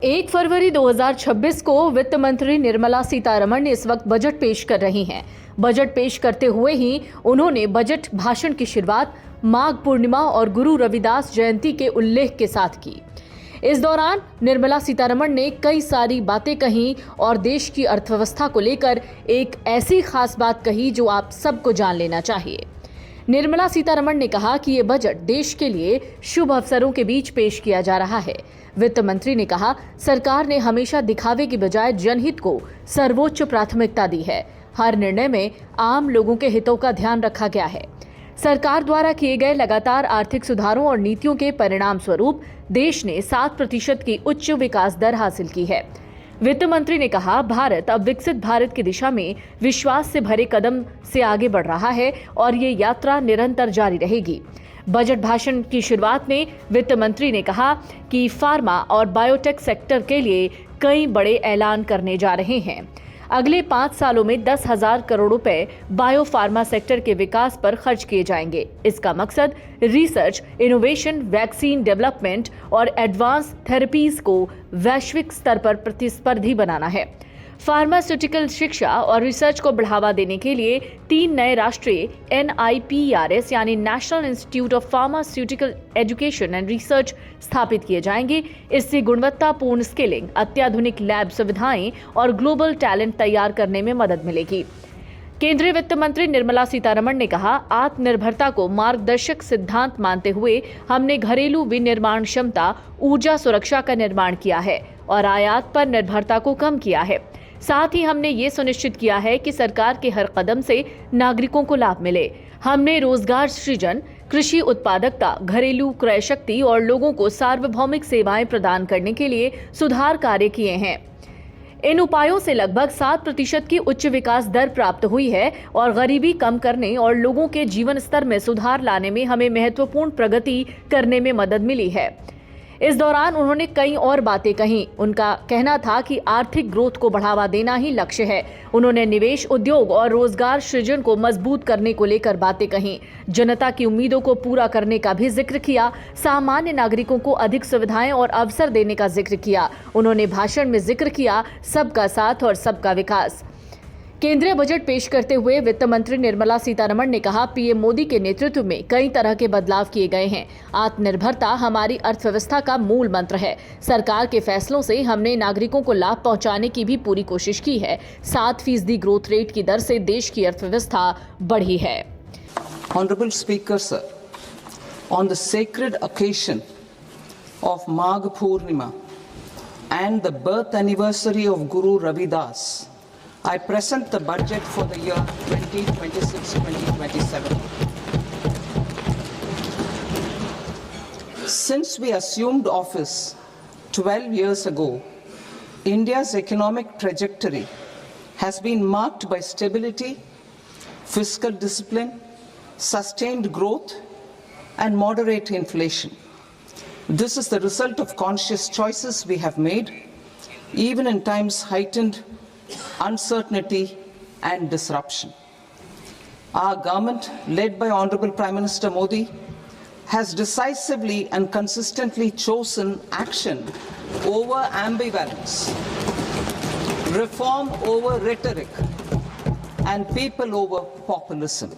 1 फरवरी 2026 को वित्त मंत्री निर्मला सीतारमण इस वक्त बजट पेश कर रही हैं। बजट पेश करते हुए ही उन्होंने बजट भाषण की शुरुआत माघ पूर्णिमा और गुरु रविदास जयंती के उल्लेख के साथ की। इस दौरान निर्मला सीतारमण ने कई सारी बातें कही और देश की अर्थव्यवस्था को लेकर एक ऐसी खास बात कही जो आप सबको जान लेना चाहिए। निर्मला सीतारमण ने कहा कि ये बजट देश के लिए शुभ अवसरों के बीच पेश किया जा रहा है। वित्त मंत्री ने कहा, सरकार ने हमेशा दिखावे की बजाय जनहित को सर्वोच्च प्राथमिकता दी है। हर निर्णय में आम लोगों के हितों का ध्यान रखा गया है। सरकार द्वारा किए गए लगातार आर्थिक सुधारों और नीतियों के परिणाम स्वरूप देश ने 7% की उच्च विकास दर हासिल की है। वित्त मंत्री ने कहा, भारत अब विकसित भारत की दिशा में विश्वास से भरे कदम से आगे बढ़ रहा है और ये यात्रा निरंतर जारी रहेगी। बजट भाषण की शुरुआत में वित्त मंत्री ने कहा कि फार्मा और बायोटेक सेक्टर के लिए कई बड़े ऐलान करने जा रहे हैं। अगले 5 सालों में 10,000 करोड़ रुपए बायो फार्मा सेक्टर के विकास पर खर्च किए जाएंगे। इसका मकसद रिसर्च, इनोवेशन, वैक्सीन डेवलपमेंट और एडवांस थेरेपीज को वैश्विक स्तर पर प्रतिस्पर्धी बनाना है। फार्मास्यूटिकल शिक्षा और रिसर्च को बढ़ावा देने के लिए 3 नए राष्ट्रीय NIPERS यानी national institute of pharmaceutical education and research स्थापित किए जाएंगे। इससे गुणवत्तापूर्ण स्किलिंग, अत्याधुनिक लैब सुविधाएं और ग्लोबल टैलेंट तैयार करने में मदद मिलेगी। केंद्रीय वित्त मंत्री निर्मला सीतारमण ने कहा, आत्मनिर्भरता को मार्गदर्शक सिद्धांत मानते हुए हमने घरेलू विनिर्माण क्षमता, ऊर्जा सुरक्षा का निर्माण किया है और आयात पर निर्भरता को कम किया है। साथ ही हमने ये सुनिश्चित किया है कि सरकार के हर कदम से नागरिकों को लाभ मिले। हमने रोजगार सृजन, कृषि उत्पादकता, घरेलू क्रय शक्ति और लोगों को सार्वभौमिक सेवाएं प्रदान करने के लिए सुधार कार्य किए हैं। इन उपायों से लगभग 7% की उच्च विकास दर प्राप्त हुई है और गरीबी कम करने और लोगों के जीवन स्तर में सुधार लाने में हमें महत्वपूर्ण प्रगति करने में मदद मिली है। इस दौरान उन्होंने कई और बातें कहीं। उनका कहना था कि आर्थिक ग्रोथ को बढ़ावा देना ही लक्ष्य है। उन्होंने निवेश, उद्योग और रोजगार सृजन को मजबूत करने को लेकर बातें कहीं। जनता की उम्मीदों को पूरा करने का भी जिक्र किया। सामान्य नागरिकों को अधिक सुविधाएं और अवसर देने का जिक्र किया। उन्होंने भाषण में जिक्र किया सबका साथ और सबका विकास। केंद्रीय बजट पेश करते हुए वित्त मंत्री निर्मला सीतारमण ने कहा, पीएम मोदी के नेतृत्व में कई तरह के बदलाव किए गए हैं। आत्मनिर्भरता हमारी अर्थव्यवस्था का मूल मंत्र है। सरकार के फैसलों से हमने नागरिकों को लाभ पहुंचाने की भी पूरी कोशिश की है। 7% ग्रोथ रेट की दर से देश की अर्थव्यवस्था बढ़ी है। Honorable Speaker, sir, on the sacred occasion of Magh Purnima and the birth anniversary of Guru Ravidas, I present the budget for the year 2026-2027. Since we assumed office 12 years ago, India's economic trajectory has been marked by stability, fiscal discipline, sustained growth, and moderate inflation. This is the result of conscious choices we have made, even in times heightened uncertainty and disruption. Our government, led by Honorable Prime Minister Modi, has decisively and consistently chosen action over ambivalence, reform over rhetoric, and people over populism.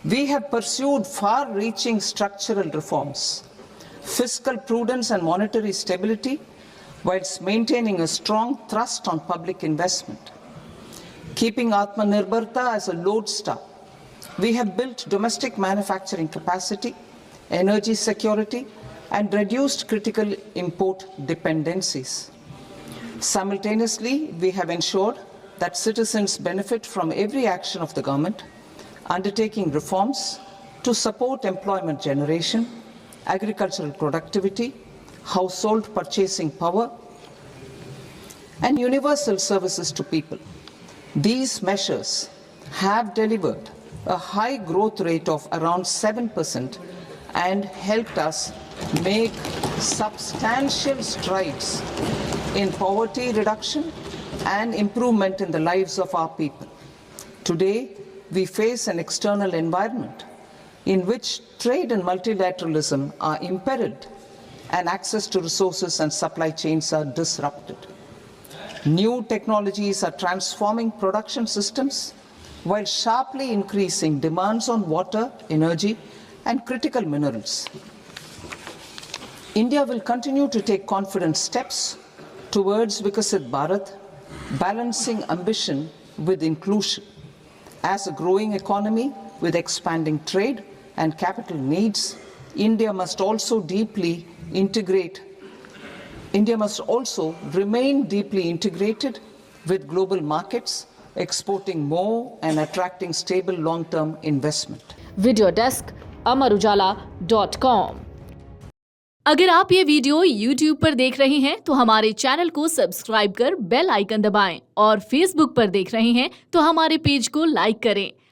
We have pursued far-reaching structural reforms, fiscal prudence and monetary stability, whilst maintaining a strong thrust on public investment. Keeping Atmanirbharta as a lodestar, we have built domestic manufacturing capacity, energy security, and reduced critical import dependencies. Simultaneously, we have ensured that citizens benefit from every action of the government, undertaking reforms to support employment generation, agricultural productivity, household purchasing power, and universal services to people. These measures have delivered a high growth rate of around 7% and helped us make substantial strides in poverty reduction and improvement in the lives of our people. Today, we face an external environment in which trade and multilateralism are imperiled and access to resources and supply chains are disrupted. New technologies are transforming production systems while sharply increasing demands on water, energy, and critical minerals. India will continue to take confident steps towards Vikasit Bharat, balancing ambition with inclusion. As a growing economy with expanding trade and capital needs, India must also remain deeply integrated with global markets, exporting more and attracting stable long-term investment. Video desk amarujala.com। अगर आप ये video YouTube पर देख रहे हैं तो हमारे channel को सब्सक्राइब कर बेल आइकन दबाएं और Facebook पर देख रहे हैं तो हमारे पेज को लाइक करें।